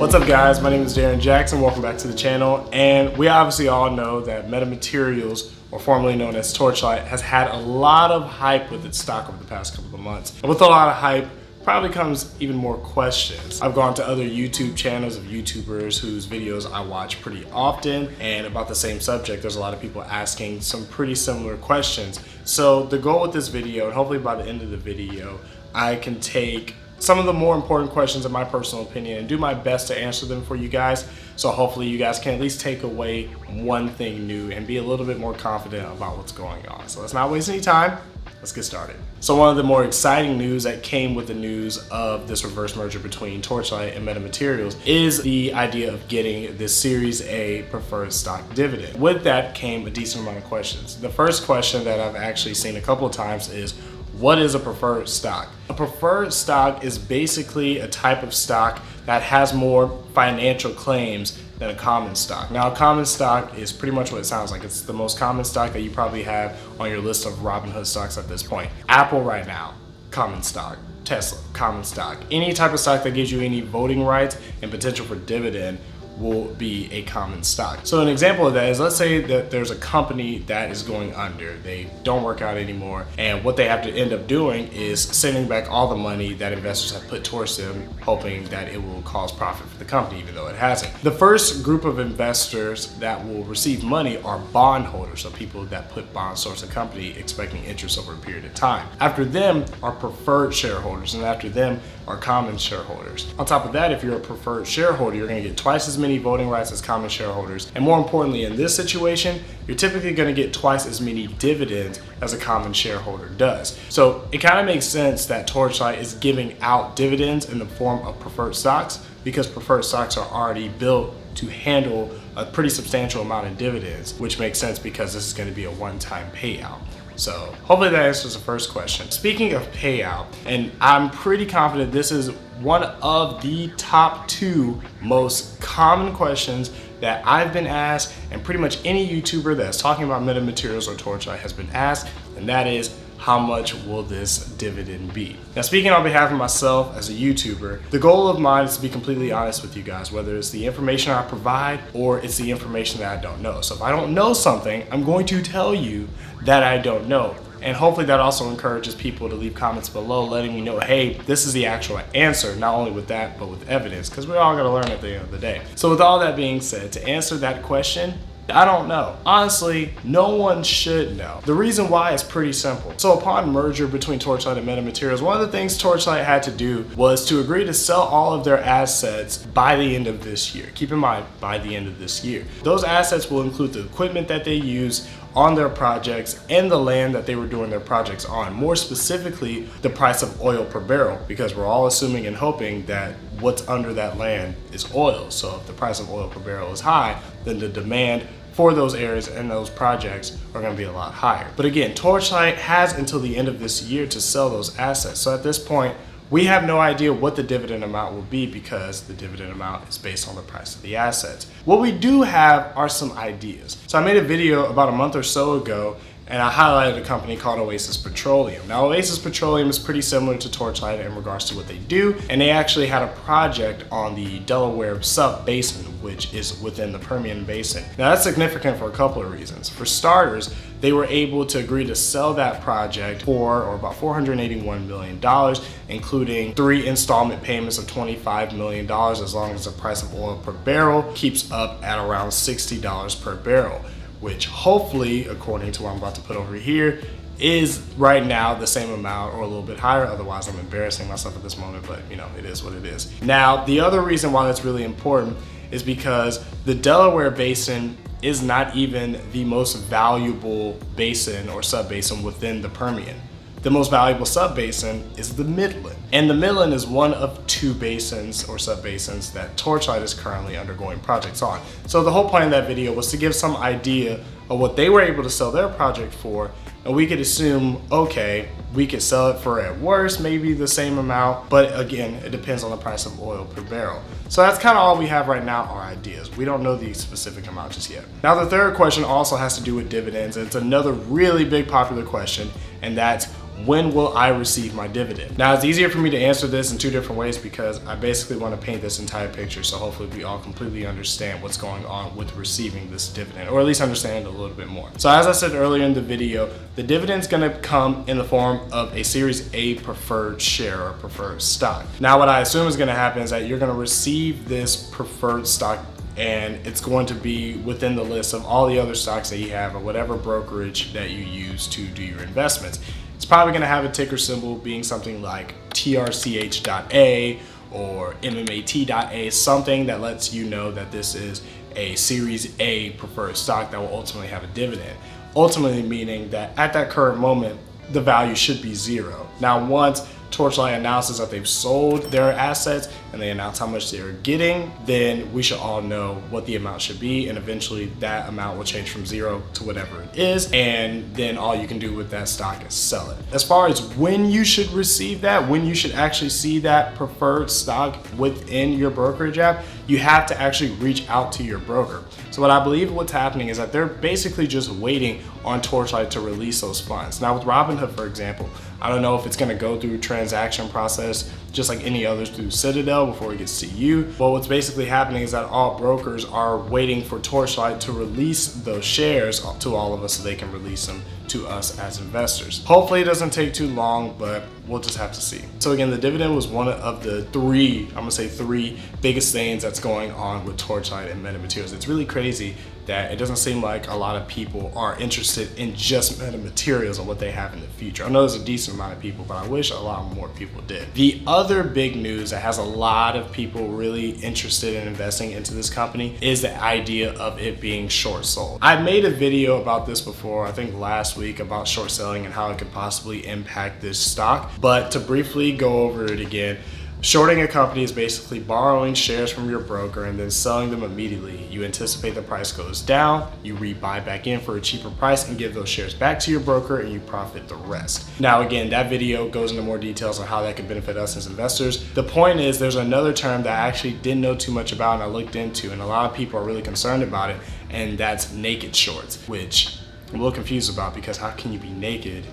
What's up guys, my name is Darren Jackson, welcome back to the channel, and we obviously all know that Metamaterials, or formerly known as Torchlight, has had a lot of hype with its stock over the past couple of months. And with a lot of hype probably comes even more questions. I've gone to other YouTube channels of YouTubers whose videos I watch pretty often, and about the same subject, there's a lot of people asking some pretty similar questions. So the goal with this video, and hopefully by the end of the video, I can take some of the more important questions in my personal opinion and do my best to answer them for you guys. So hopefully you guys can at least take away one thing new and be a little bit more confident about what's going on. So let's not waste any time. Let's get started. So one of the more exciting news that came with the news of this reverse merger between Torchlight and Metamaterials is the idea of getting this Series A preferred stock dividend. With that came a decent amount of questions. The first question that I've actually seen a couple of times is, what is a preferred stock? A preferred stock is basically a type of stock that has more financial claims than a common stock. Now, a common stock is pretty much what it sounds like. It's the most common stock that you probably have on your list of Robinhood stocks at this point. Apple right now, common stock. Tesla, common stock. Any type of stock that gives you any voting rights and potential for dividend will be a common stock. So an example of that is, let's say that there's a company that is going under, they don't work out anymore, and what they have to end up doing is sending back all the money that investors have put towards them, hoping that it will cause profit for the company, even though it hasn't. The first group of investors that will receive money are bondholders, so people that put bonds towards a company expecting interest over a period of time. After them are preferred shareholders, and after them are common shareholders. On top of that, if you're a preferred shareholder, you're going to get twice as many voting rights as common shareholders. And more importantly, in this situation, you're typically going to get twice as many dividends as a common shareholder does. So it kind of makes sense that Torchlight is giving out dividends in the form of preferred stocks, because preferred stocks are already built to handle a pretty substantial amount of dividends, which makes sense because this is going to be a one-time payout. So hopefully that answers the first question. Speaking of payout, and I'm pretty confident this is one of the top 2 most common questions that I've been asked, and pretty much any YouTuber that's talking about Metamaterials or Torchlight has been asked, and that is, how much will this dividend be? Now, speaking on behalf of myself as a YouTuber, the goal of mine is to be completely honest with you guys, whether it's the information I provide or it's the information that I don't know. So if I don't know something, I'm going to tell you that I don't know. And hopefully that also encourages people to leave comments below letting me know, hey, this is the actual answer, not only with that, but with evidence, because we're all gonna learn at the end of the day. So with all that being said, to answer that question, I don't know. Honestly, no one should know. The reason why is pretty simple. So upon merger between Torchlight and Metamaterials, one of the things Torchlight had to do was to agree to sell all of their assets by the end of this year. Keep in mind, by the end of this year. Those assets will include the equipment that they use on their projects and the land that they were doing their projects on. More specifically, the price of oil per barrel, because we're all assuming and hoping that what's under that land is oil. So if the price of oil per barrel is high, then the demand for those areas and those projects are going to be a lot higher. But again, Torchlight has until the end of this year to sell those assets. So at this point, we have no idea what the dividend amount will be, because the dividend amount is based on the price of the assets. What we do have are some ideas. So I made a video about a month or so ago, and I highlighted a company called Oasis Petroleum. Now, Oasis Petroleum is pretty similar to Torchlight in regards to what they do, and they actually had a project on the Delaware sub-basin, which is within the Permian Basin. Now, that's significant for a couple of reasons. For starters, they were able to agree to sell that project for about $481 million, including 3 installment payments of $25 million, as long as the price of oil per barrel keeps up at around $60 per barrel, which hopefully, according to what I'm about to put over here, is right now the same amount or a little bit higher. Otherwise, I'm embarrassing myself at this moment, but you know, it is what it is. Now, the other reason why that's really important is because the Delaware Basin is not even the most valuable basin or sub-basin within the Permian. The most valuable sub-basin is the Midland. And the Midland is one of 2 basins or sub-basins that Torchlight is currently undergoing projects on. So the whole point of that video was to give some idea of what they were able to sell their project for, and we could assume, okay, we could sell it for at worst maybe the same amount, but again, it depends on the price of oil per barrel. So that's kind of all we have right now, are ideas. We don't know the specific amount just yet. Now, the third question also has to do with dividends, and it's another really big popular question, and that's, when will I receive my dividend? Now, it's easier for me to answer this in two different ways because I basically want to paint this entire picture, so hopefully we all completely understand what's going on with receiving this dividend, or at least understand it a little bit more. So as I said earlier in the video, the dividend's going to come in the form of a Series A preferred share or preferred stock. Now, what I assume is going to happen is that you're going to receive this preferred stock, and it's going to be within the list of all the other stocks that you have or whatever brokerage that you use to do your investments. It's probably going to have a ticker symbol being something like TRCH.A or MMAT.A, something that lets you know that this is a Series A preferred stock that will ultimately have a dividend. Ultimately meaning that at that current moment, the value should be zero. Now, once Torchlight announces that they've sold their assets and they announce how much they're getting, then we should all know what the amount should be, and eventually that amount will change from zero to whatever it is, and then all you can do with that stock is sell it. As far as when you should receive that, when you should actually see that preferred stock within your brokerage app, you have to actually reach out to your broker. So what I believe what's happening is that they're basically just waiting on Torchlight to release those funds. Now with Robinhood, for example, I don't know if it's gonna go through transaction process just like any others through Citadel before it gets to you. But what's basically happening is that all brokers are waiting for Torchlight to release those shares to all of us so they can release them to us as investors. Hopefully it doesn't take too long, but we'll just have to see. So again, the dividend was one of the three biggest things that's going on with Torchlight and Metamaterials. It's really crazy that it doesn't seem like a lot of people are interested in just Metamaterials and what they have in the future. I know there's a decent amount of people, but I wish a lot more people did. The other big news that has a lot of people really interested in investing into this company is the idea of it being short sold. I made a video about this before, I think last week, about short selling and how it could possibly impact this stock. But to briefly go over it again, shorting a company is basically borrowing shares from your broker and then selling them immediately. You anticipate the price goes down, you rebuy back in for a cheaper price and give those shares back to your broker and you profit the rest. Now again, that video goes into more details on how that could benefit us as investors. The point is there's another term that I actually didn't know too much about and I looked into, and a lot of people are really concerned about it, and that's naked shorts, which I'm a little confused about because how can you be naked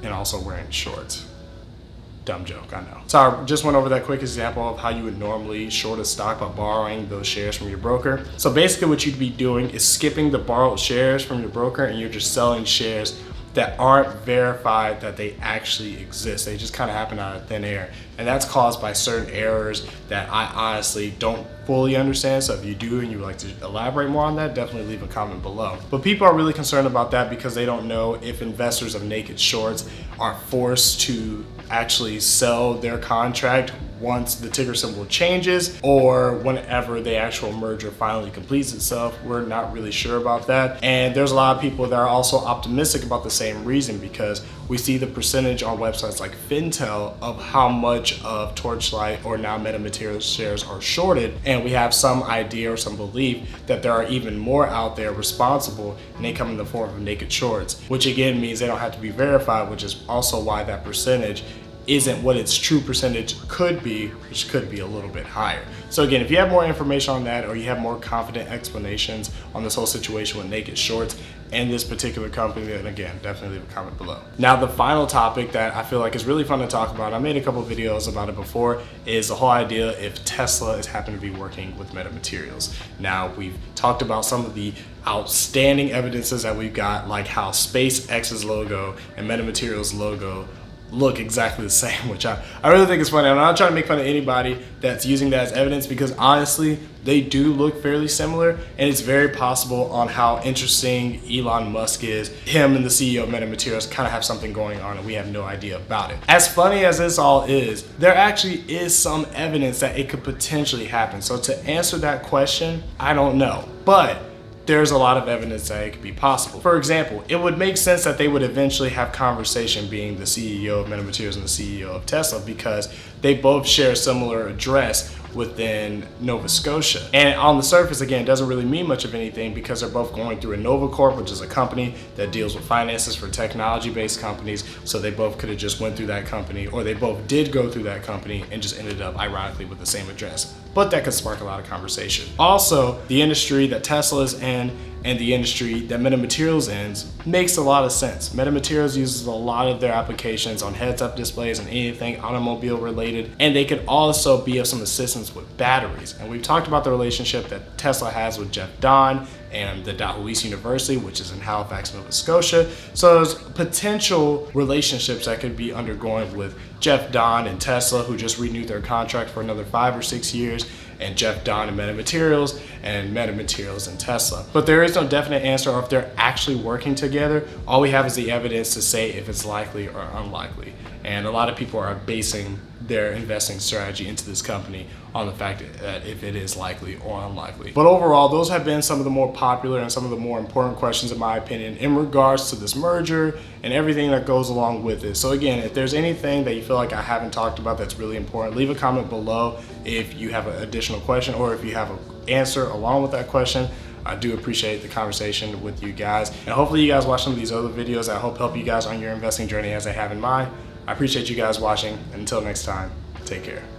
and also wearing shorts? Dumb joke, I know. So I just went over that quick example of how you would normally short a stock by borrowing those shares from your broker. So basically what you'd be doing is skipping the borrowed shares from your broker and you're just selling shares that aren't verified that they actually exist. They just kind of happen out of thin air. And that's caused by certain errors that I honestly don't fully understand. So if you do and you would like to elaborate more on that, definitely leave a comment below. But people are really concerned about that because they don't know if investors of naked shorts are forced to actually sell their contract once the ticker symbol changes or whenever the actual merger finally completes itself. We're not really sure about that. And there's a lot of people that are also optimistic about the same reason because we see the percentage on websites like Fintel of how much of Torchlight or now Metamaterials shares are shorted, and we have some idea or some belief that there are even more out there responsible, and they come in the form of naked shorts, which again means they don't have to be verified, which is also why that percentage isn't what its true percentage could be, which could be a little bit higher. So again, if you have more information on that or you have more confident explanations on this whole situation with naked shorts and this particular company, then again, definitely leave a comment below. Now, the final topic that I feel like is really fun to talk about, I made a couple of videos about it before, is the whole idea if Tesla is happening to be working with Metamaterials. Now, we've talked about some of the outstanding evidences that we've got, like how SpaceX's logo and Metamaterials' logo look exactly the same, which I really think is funny. I'm not trying to make fun of anybody that's using that as evidence because honestly, they do look fairly similar, and it's very possible on how interesting Elon Musk is. Him and the CEO of Metamaterials kind of have something going on and we have no idea about it. As funny as this all is, there actually is some evidence that it could potentially happen. So to answer that question, I don't know, but there's a lot of evidence that it could be possible. For example, it would make sense that they would eventually have conversation, being the CEO of Metamaterials and the CEO of Tesla, because they both share a similar address within Nova Scotia. And on the surface, again, it doesn't really mean much of anything because they're both going through a Nova Corp, which is a company that deals with finances for technology-based companies. So they both could have just went through that company, or they both did go through that company and just ended up ironically with the same address. But that could spark a lot of conversation. Also, the industry that Tesla is in and the industry that Metamaterials ends makes a lot of sense. Metamaterials uses a lot of their applications on heads-up displays and anything automobile related, and they could also be of some assistance with batteries. And we've talked about the relationship that Tesla has with Jeff Don and the Dalhousie University, which is in Halifax, Nova Scotia. So there's potential relationships that could be undergoing with Jeff Don and Tesla, who just renewed their contract for another 5 or 6 years, and Jeff Don and Metamaterials and Tesla. But there is no definite answer or if they're actually working together. All we have is the evidence to say if it's likely or unlikely. And a lot of people are basing their investing strategy into this company on the fact that if it is likely or unlikely. But overall, those have been some of the more popular and some of the more important questions, in my opinion, in regards to this merger and everything that goes along with it. So again, if there's anything that you feel like I haven't talked about that's really important, leave a comment below if you have an additional question or if you have an answer along with that question. I do appreciate the conversation with you guys. And hopefully you guys watch some of these other videos that help you guys on your investing journey as I have in mine. I appreciate you guys watching, and until next time, take care.